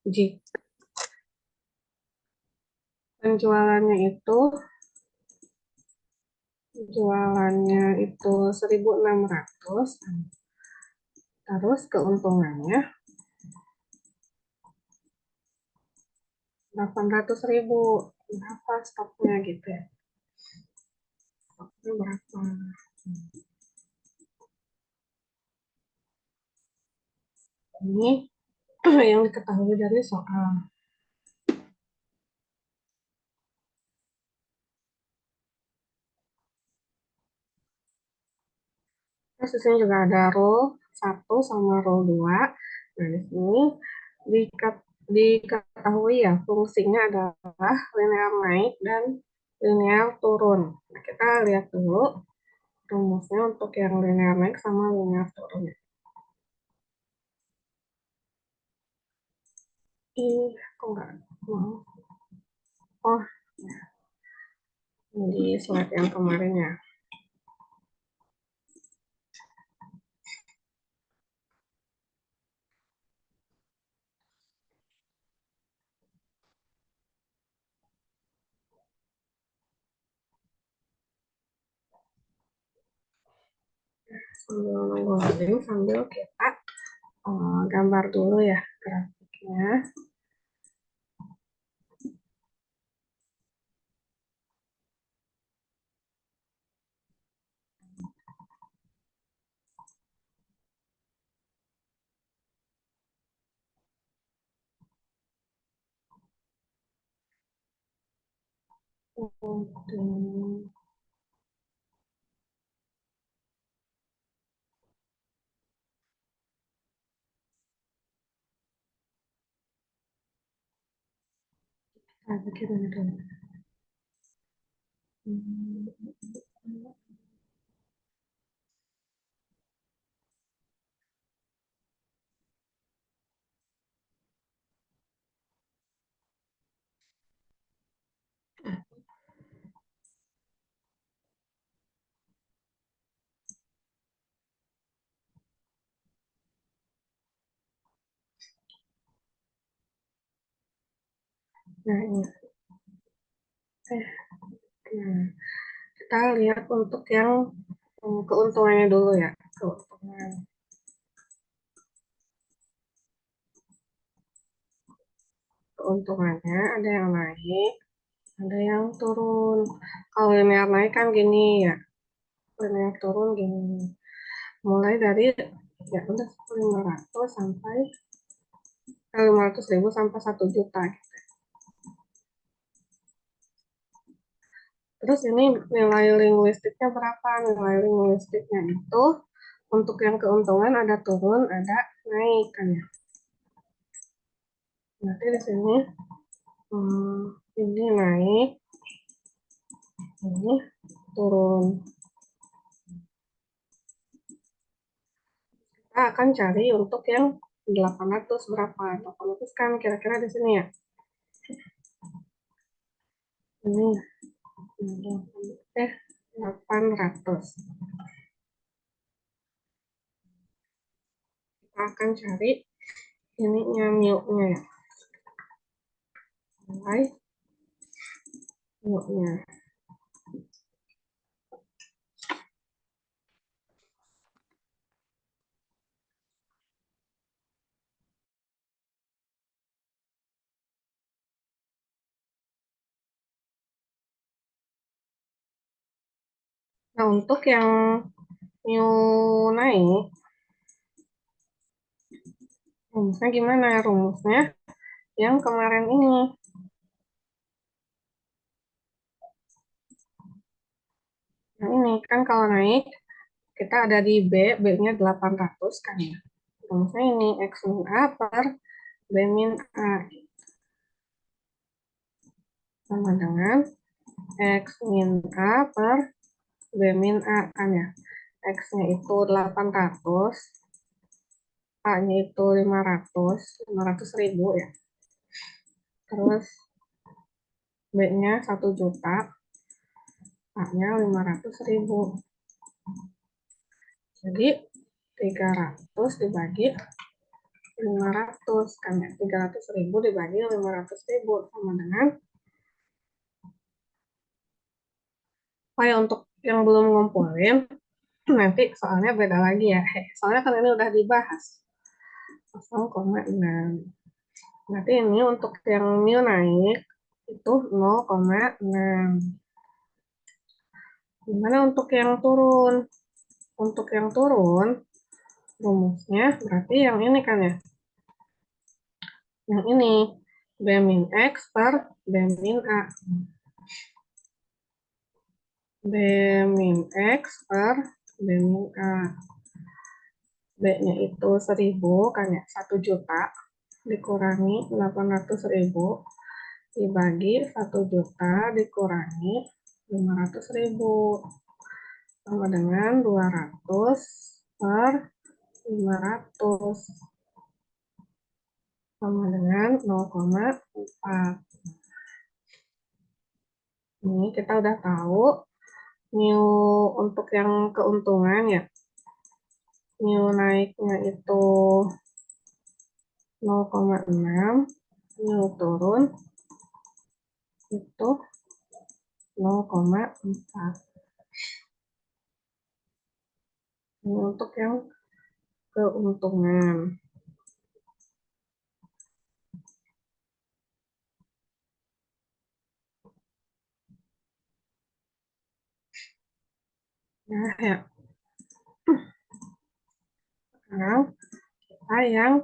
Jika jualannya itu 1.600, terus keuntungannya 800.000. Berapa stoknya gitu ya? Stoknya berapa? Ini yang diketahui dari soal. Terus di sini juga ada row 1 sama row 2. Nah, di sini diketahui ya fungsinya adalah linear naik dan linear turun. Nah, kita lihat dulu rumusnya untuk yang linear naik sama linear turun. Kok nggak mau? Oh, ini di slide yang kemarin ya. Sambil nunggu loading, sambil kita gambar dulu ya grafiknya. Bikin ini dulu. Nah, ini. Nah, kita lihat untuk yang keuntungannya dulu ya. Keuntungannya ada yang naik, ada yang turun. Kalau linear naik kan gini ya, linear turun gini. Mulai dari ya udah 500 sampai 500.000 sampai 1 juta. Terus ini nilai linguistiknya berapa? Nilai linguistiknya itu untuk yang keuntungan ada turun, ada naik kan ya. Nanti di sini ini naik, ini turun. Kita akan cari untuk yang 800 berapa? 800 kan kira-kira di sini ya. Ini 800. Kita akan cari ininya mu-nya ya. Nilai mu-nya. Nah, untuk yang mu naik, rumusnya gimana? Rumusnya yang kemarin ini. Nah, ini kan kalau naik, kita ada di B, B-nya 800 kan ya. Rumusnya ini, X min A per B min A. Sama dengan X min A per B min A kan ya. X-nya itu 800, A-nya itu 500 ribu ya. Terus B-nya 1 juta, A-nya 500.000. Jadi 300 dibagi 500 kan ya, 300.000 dibagi 500.000 sama dengan, oh ya untuk yang belum ngumpulin nanti soalnya beda lagi ya, soalnya kan ini udah dibahas 0,6. Berarti ini untuk yang new naik itu 0,6. Gimana untuk yang turun? Untuk yang turun rumusnya berarti yang ini kan ya, yang ini B min X per B min A. B min X per B min A. B-nya itu 1.000 kan ya, 1 juta dikurangi 800.000 dibagi 1 juta dikurangi 500.000 sama dengan 200 per 500 sama dengan 0,4. Ini kita udah tahu new untuk yang keuntungan ya. New naiknya itu 0,6, new turun itu 0,4. Ini untuk yang keuntungan. Nah ya, sekarang kita yang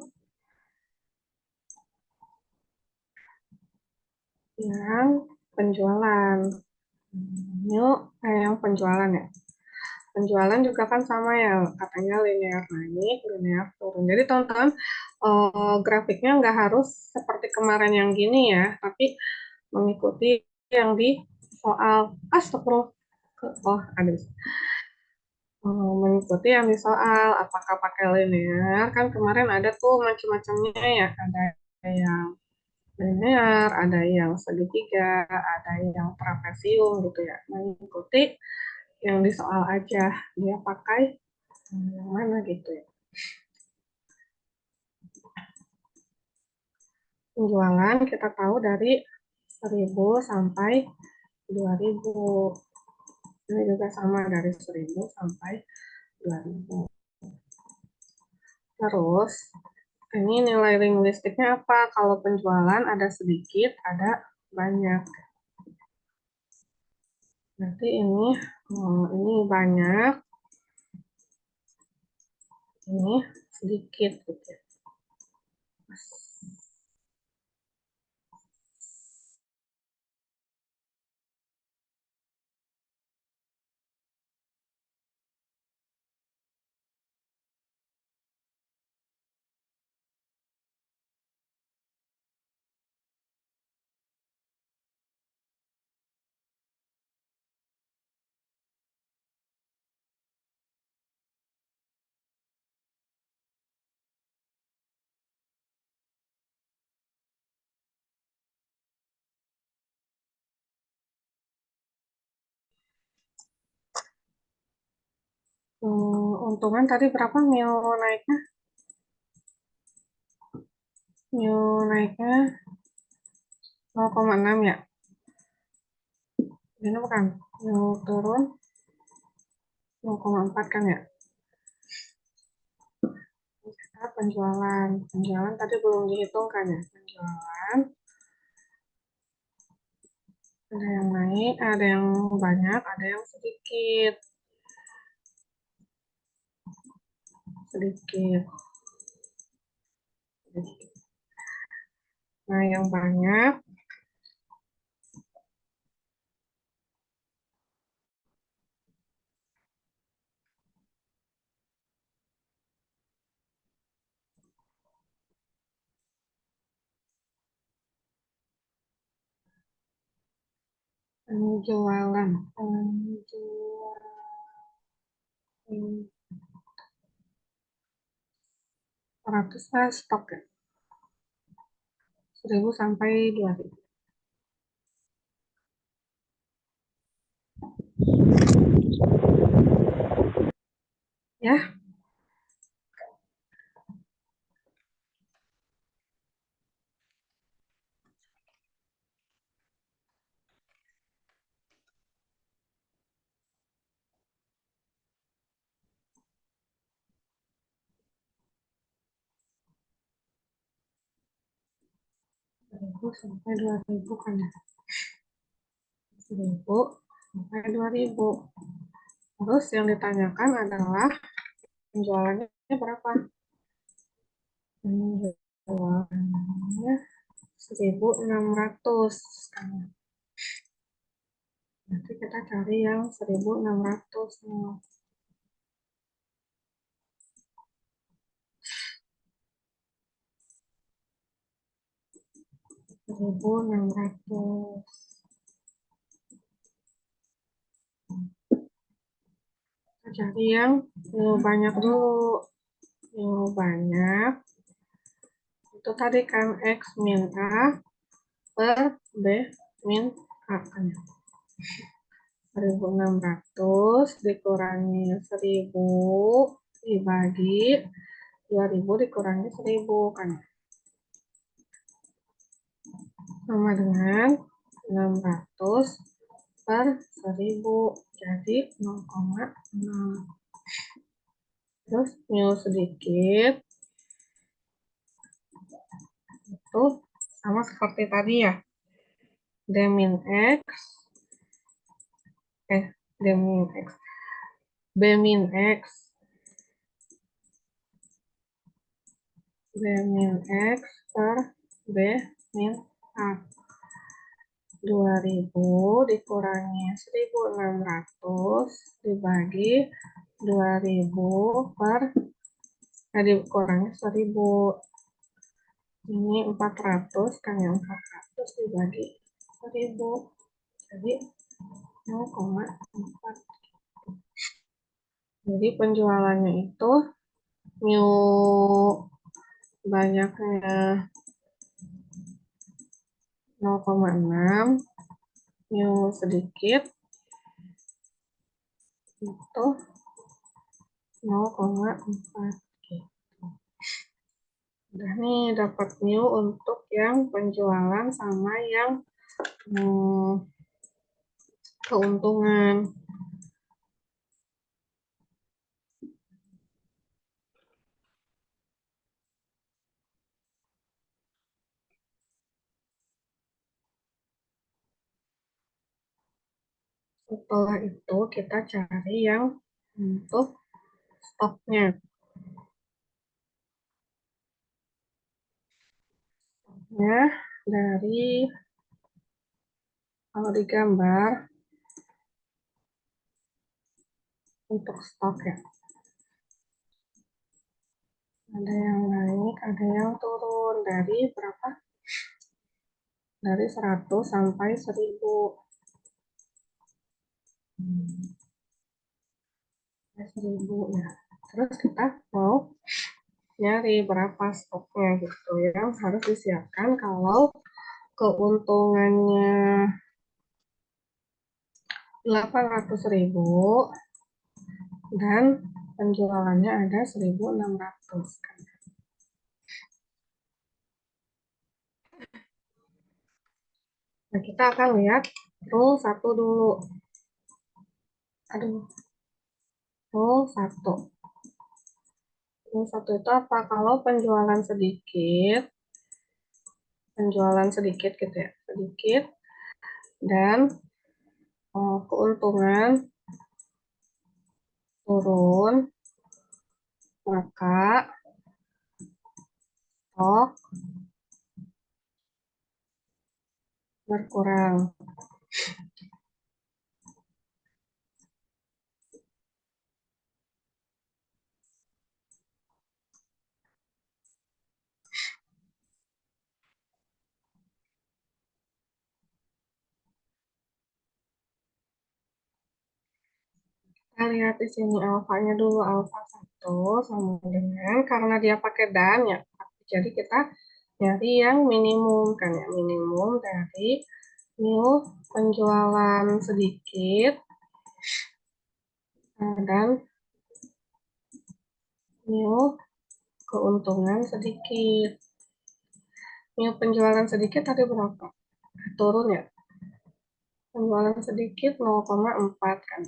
penjualan. Yuk, yang penjualan ya. Penjualan juga kan sama ya, katanya linear naik, linear turun. Jadi teman-teman grafiknya nggak harus seperti kemarin yang gini ya, tapi mengikuti yang di soal. Astagfirullah. Oh, ada. Mengikuti yang di soal, apakah pakai linear? Kan kemarin ada tuh macam-macamnya ya, ada yang linear, ada yang segitiga, ada yang trapesium gitu ya. Mengikuti yang di soal aja, dia pakai yang mana gitu ya. Penjualan kita tahu dari 1.000 sampai 2.000. Ini juga sama dari 1.000 sampai 2.000. Terus ini nilai linguistiknya apa? Kalau penjualan ada sedikit, ada banyak. Nanti ini banyak, ini sedikit gitu. Untungan tadi berapa mil naiknya? Mil naiknya 0,6 ya. Ini bukan. Mil turun 0,4 kan ya. Kita penjualan. Penjualan tadi belum dihitung kan ya. Penjualan. Ada yang naik, ada yang banyak, ada yang sedikit. Sedikit. Nah, yang banyak penjualan. Penjualan. 100 stok ya. 1.000 sampai 2.000. Ya, sampai 2000 kan ya. 1000 sampai 2000. Terus yang ditanyakan adalah penjualannya berapa? Penjualannya 1600. Nanti kita cari yang 1600 nih. 1600. Kita cari yang banyak dulu. Yang banyak itu tadi kan X min A per B min A kan ya. 1600 dikurangi 1000 dibagi 2000 dikurangi 1000 kan sama dengan 600 per 1000 jadi 0,6. Terus mu sedikit itu sama seperti tadi ya, D min X D min X B min X B min X per B min A. 2000 dikurangi 1600 dibagi 2000 per dikurangi 1000. Ini 400 kan yang 400 dibagi 1000. Jadi 0,4. Jadi penjualannya itu mu banyaknya 0,6, mu sedikit itu 0,4. Udah nih dapat mu untuk yang penjualan sama yang keuntungan. Setelah itu kita cari yang untuk stoknya. Stoknya dari kalau digambar untuk stok ya. Ada yang naik, ada yang turun dari berapa? Dari 100 sampai 1000. 1000 ya. Terus kita mau nyari berapa stoknya gitu yang harus disiapkan kalau keuntungannya 800.000 dan penjualannya ada 1600 kan. Nah, kita akan lihat rule 1 dulu. Rule 1. Rule 1 itu apa? Kalau penjualan sedikit gitu ya, sedikit dan keuntungan turun, maka stok berkurang. Kita lihat di sini alfanya dulu, alfa 1 sama dengan karena dia pakai dan ya. Jadi kita nyari yang minimum kan ya, minimum dari mu penjualan sedikit dan mu keuntungan sedikit. Mu penjualan sedikit tadi berapa? Turun ya. Penjualan sedikit 0,4 kan.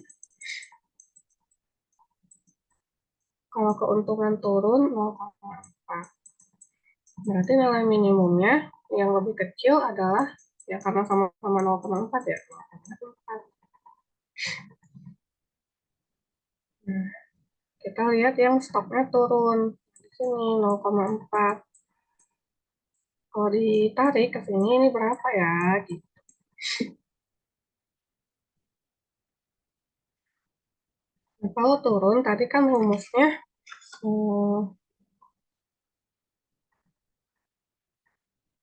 Kalau keuntungan turun 0,4. Berarti nilai minimumnya yang lebih kecil adalah ya karena sama-sama 0,4 ya. Nah, kita lihat yang stoknya turun. Di sini 0,4. Kalau ditarik ke sini ini berapa ya? Gitu. Nah, kalau turun tadi kan rumusnya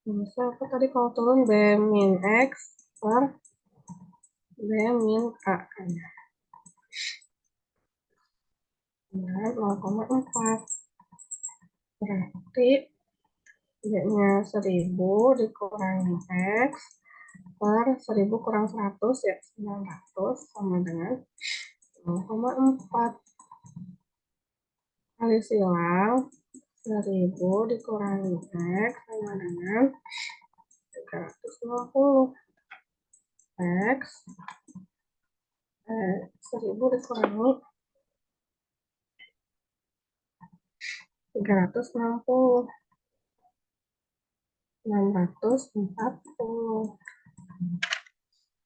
rumusnya apa tadi kalau turun B min X per B min K kan ya. 0,4. Berarti B-nya 1000 dikurangi X per 1000 kurang 100 ya 900 sama dengan 0,4 kali silang 1000 dikurangi X sama dengan 360 X 1000 dikurangi 360 640.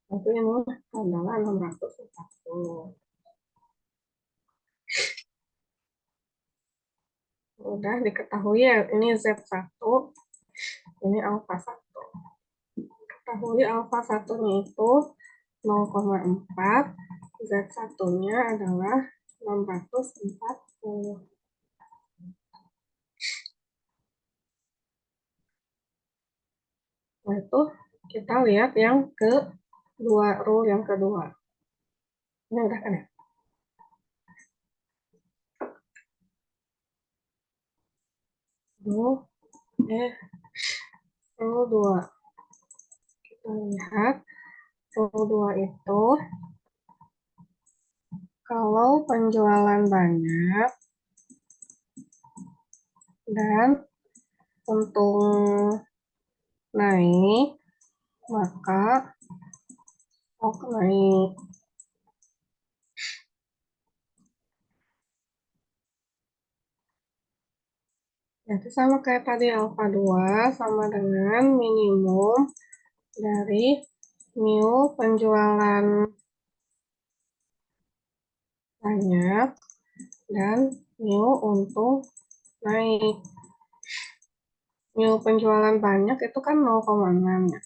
Itu ini adalah 640. Udah diketahui ya, ini Z1, ini alfa 1. Ketahui alfa 1-nya itu 0,4, Z1-nya adalah 640. Nah, itu kita lihat yang kedua, rule yang kedua. Ini udah kan ya? Rule, rule 2. Kita lihat, rule 2 itu, kalau penjualan banyak dan untung naik, maka stok naik. Jadi sama kayak tadi alfa 2 sama dengan minimum dari mu penjualan banyak dan mu untung naik. Mu penjualan banyak itu kan 0,6 ya.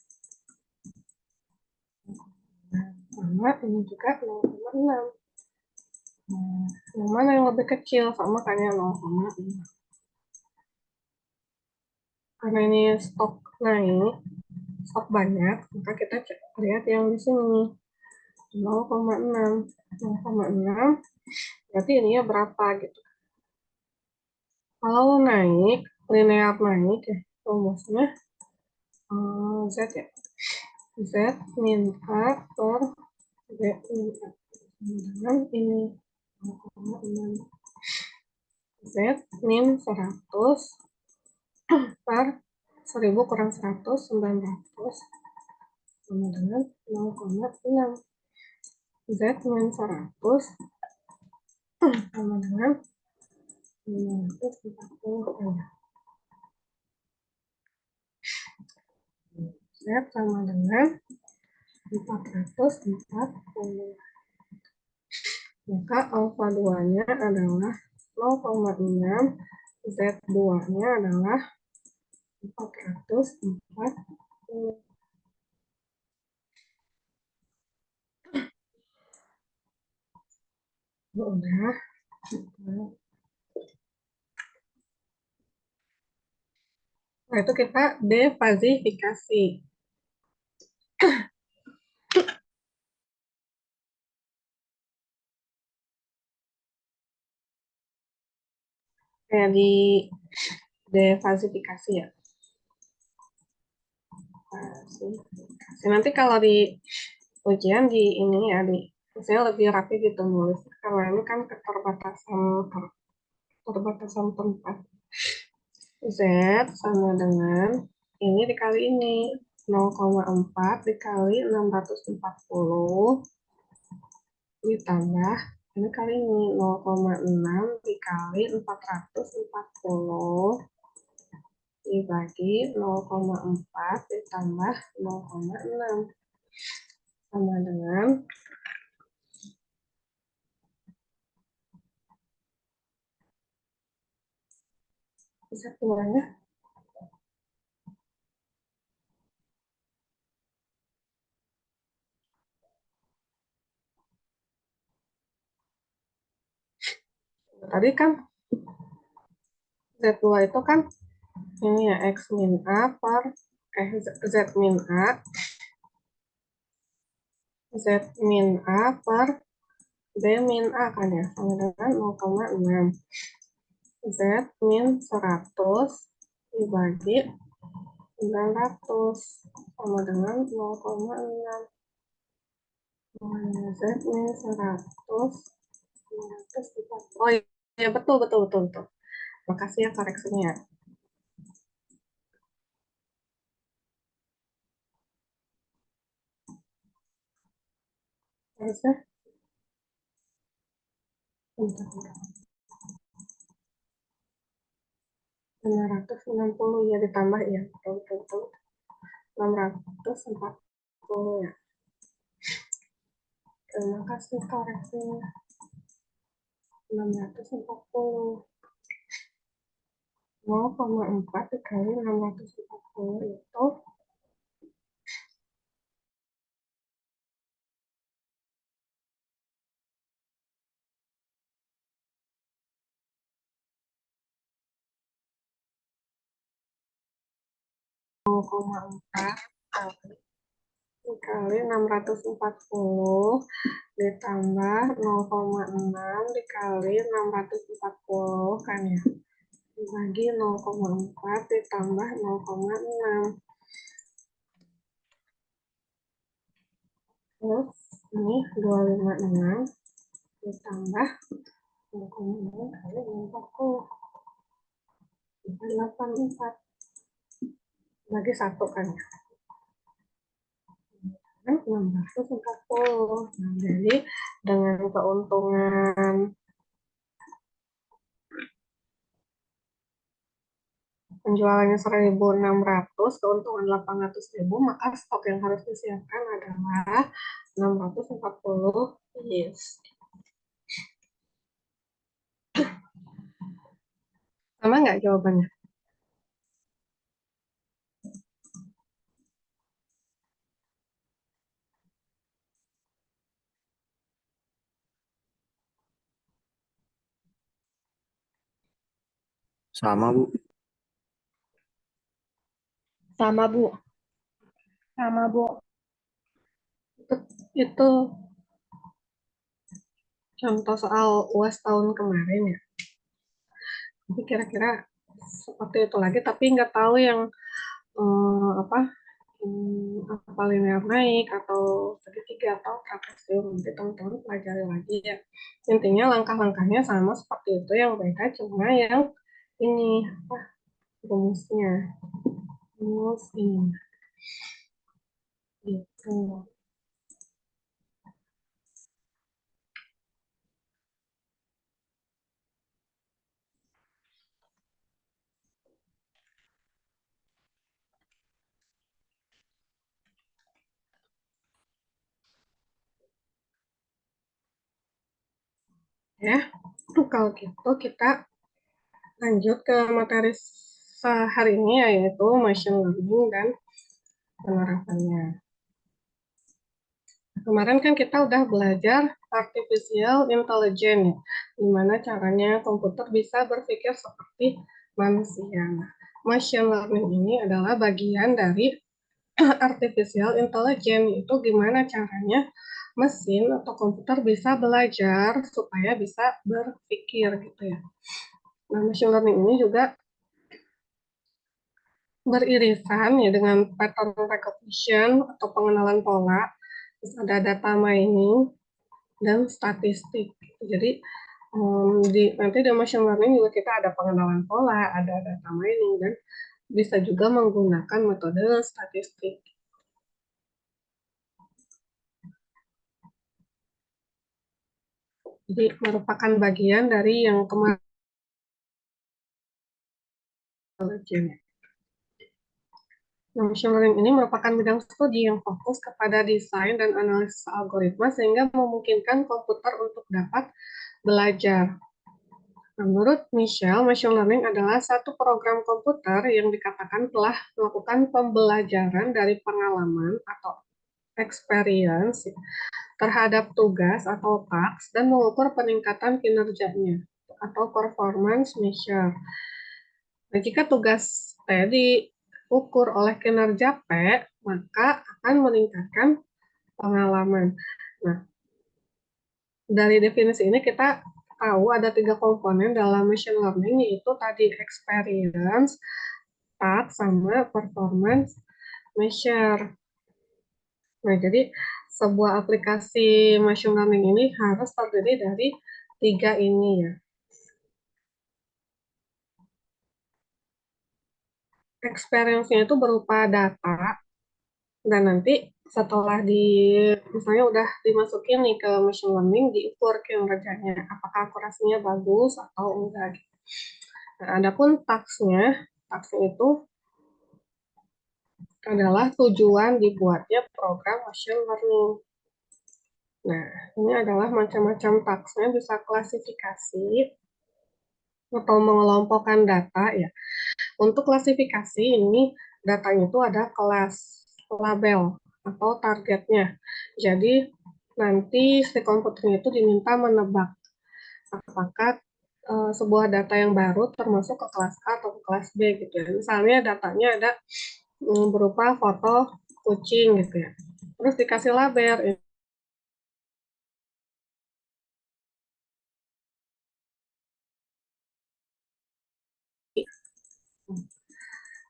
Sama ini juga 0,6. Nah, yang mana yang lebih kecil? Sama kan ya 0,6. Karena ini stok naik, stok banyak, maka kita lihat yang di sini 0,6. 0,6 berarti ininya berapa gitu. Kalau naik, linear naik ya, rumusnya Z ya. Z min A per B min A. Dengan ini 0,6. Z min 100 per 1000 kurang 100, 900 sama dengan 0,6. Z min 100 sama dengan 940. Z sama dengan 440. Maka alfa 2-nya adalah 0,6, Z2-nya adalah 440. Udah. Nah, itu kita defasifikasi. Kayak di defasifikasi ya. Nanti kalau di ujian di ini ya, saya lebih rapi gitu nulis. Karena ini kan keterbatasan tempat. Z sama dengan ini dikali ini 0,4 dikali 640 ditambah ini kali ini 0,6 dikali 440 dibagi 0,4 ditambah 0,6 sama dengan, bisa keluarnya tadi kan Z2 itu kan ini ya X min A per Z min A Z min A per B min A kan ya sama dengan 0,6 Z min 100 dibagi 900 sama dengan 0,6 Z min 100 940. Oh iya betul betul betul betul. Makasih ya koreksinya. Harusnya 960 ya ditambah ya betul betul betul 640 ya. Terima kasih koreksinya. 640 0,4 dikali 640 itu 0,4 dikali 640 ditambah 0,6 dikali 640 kan ya dibagi 0,4 ditambah 0,6 terus ini 256 ditambah 0,6 kali 40 84 bagi 1 kan ya kan 640. Nah, jadi dengan keuntungan penjualannya 1.600, keuntungan 800.000, maka stok yang harus disiapkan adalah 640 piece. Sama nggak jawabannya? Sama, Bu. Sama, Bu. Sama, Bu. Itu contoh soal UAS tahun kemarin ya. Jadi kira-kira seperti itu lagi, tapi nggak tahu yang apa apa linear naik atau segitiga atau trapesium. Nanti teman-teman pelajari lagi ya. Intinya langkah-langkahnya sama seperti itu, yang beda cuma yang ini apa rumusnya. Rumus ini gitu. Ya, kalau gitu kita lanjut ke materi sehari ini yaitu machine learning dan penerapannya. Kemarin kan kita udah belajar artificial intelligence, ya, gimana caranya komputer bisa berpikir seperti manusia. Nah, machine learning ini adalah bagian dari artificial intelligence, itu gimana caranya mesin atau komputer bisa belajar supaya bisa berpikir gitu ya. Nah, machine learning ini juga beririsan ya dengan pattern recognition atau pengenalan pola, terus ada data mining dan statistik. Jadi nanti di machine learning juga kita ada pengenalan pola, ada data mining dan bisa juga menggunakan metode statistik. Jadi merupakan bagian dari yang kemarin. Nah, machine learning ini merupakan bidang studi yang fokus kepada desain dan analisis algoritma sehingga memungkinkan komputer untuk dapat belajar. Menurut Michelle, machine learning adalah satu program komputer yang dikatakan telah melakukan pembelajaran dari pengalaman atau experience terhadap tugas atau task dan mengukur peningkatan kinerjanya atau performance measure. Nah, jika tugas P diukur oleh kinerja P, maka akan meningkatkan pengalaman. Nah, dari definisi ini kita tahu ada 3 komponen dalam machine learning, yaitu tadi experience, task, sama performance measure. Nah, jadi sebuah aplikasi machine learning ini harus terdiri dari 3 ini ya. Experience-nya itu berupa data, dan nanti setelah misalnya udah dimasukin nih ke machine learning, diukur kinerjanya, apakah akurasinya bagus atau enggak. Nah, adapun task itu adalah tujuan dibuatnya program machine learning. Nah, ini adalah macam-macam task-nya, bisa klasifikasi atau mengelompokkan data ya. Untuk klasifikasi ini datanya itu ada kelas, label, atau targetnya. Jadi nanti si komputernya itu diminta menebak apakah sebuah data yang baru termasuk ke kelas A atau ke kelas B gitu ya. Misalnya datanya ada berupa foto kucing gitu ya. Terus dikasih label,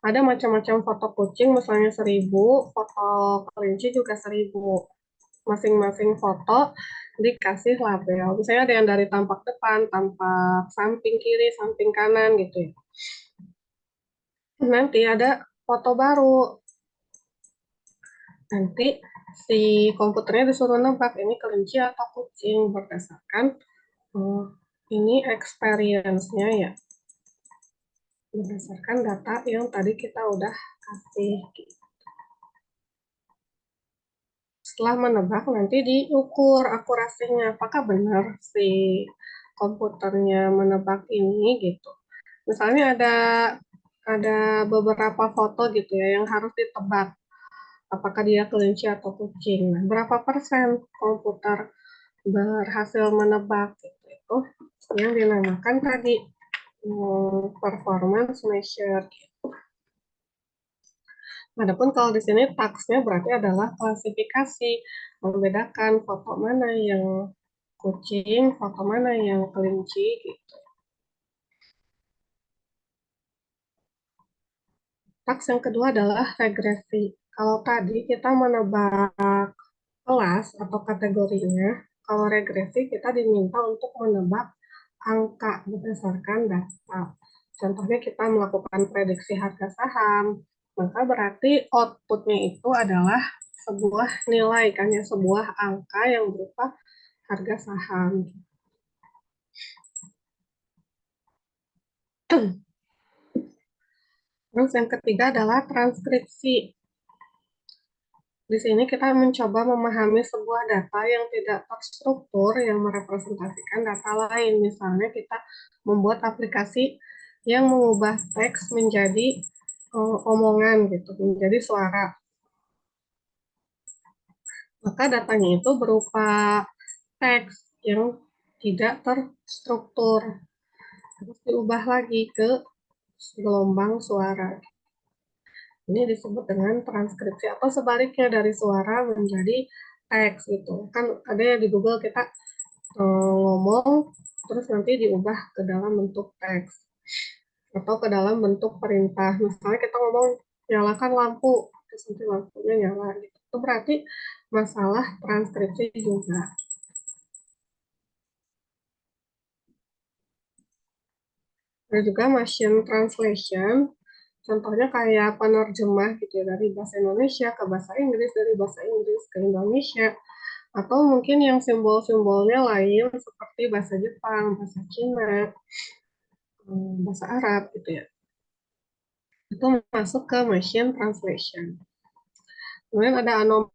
ada macam-macam foto kucing, misalnya 1.000, foto kelinci juga 1.000. Masing-masing foto dikasih label. Misalnya ada yang dari tampak depan, tampak samping kiri, samping kanan gitu ya. Nanti ada foto baru. Nanti si komputernya disuruh nebak ini kelinci atau kucing berdasarkan oh, ini experience-nya ya. Berdasarkan data yang tadi kita udah kasih. Setelah menebak nanti diukur akurasinya, apakah benar si komputernya menebak ini gitu. Misalnya ada beberapa foto gitu ya yang harus ditebak apakah dia kelinci atau kucing. Nah, berapa persen komputer berhasil menebak gitu, itu yang dinamakan tadi performance measure. Adapun kalau di sini taksnya berarti adalah klasifikasi, membedakan foto mana yang kucing, foto mana yang kelinci gitu. Taks yang kedua adalah regresi. Kalau tadi kita menebak kelas atau kategorinya, kalau regresi kita diminta untuk menebak angka berdasarkan data. Contohnya kita melakukan prediksi harga saham, maka berarti outputnya itu adalah sebuah nilai, kan ya, sebuah angka yang berupa harga saham. Terus yang ketiga adalah transkripsi. Di sini kita mencoba memahami sebuah data yang tidak terstruktur yang merepresentasikan data lain. Misalnya kita membuat aplikasi yang mengubah teks menjadi omongan gitu, menjadi suara. Maka datanya itu berupa teks yang tidak terstruktur. Terus diubah lagi ke gelombang suara. Ini disebut dengan transkripsi, atau sebaliknya dari suara menjadi teks gitu. Kan ada ya di Google kita ngomong terus nanti diubah ke dalam bentuk teks atau ke dalam bentuk perintah. Misalnya kita ngomong nyalakan lampu, terus nanti lampunya nyala gitu. Itu berarti masalah transkripsi juga. Ada juga machine translation, contohnya kayak penerjemah gitu ya, dari bahasa Indonesia ke bahasa Inggris, dari bahasa Inggris ke Indonesia, atau mungkin yang simbol-simbolnya lain seperti bahasa Jepang, bahasa Cina, bahasa Arab gitu ya. itu masuk ke machine translation. Kemudian ada anomaly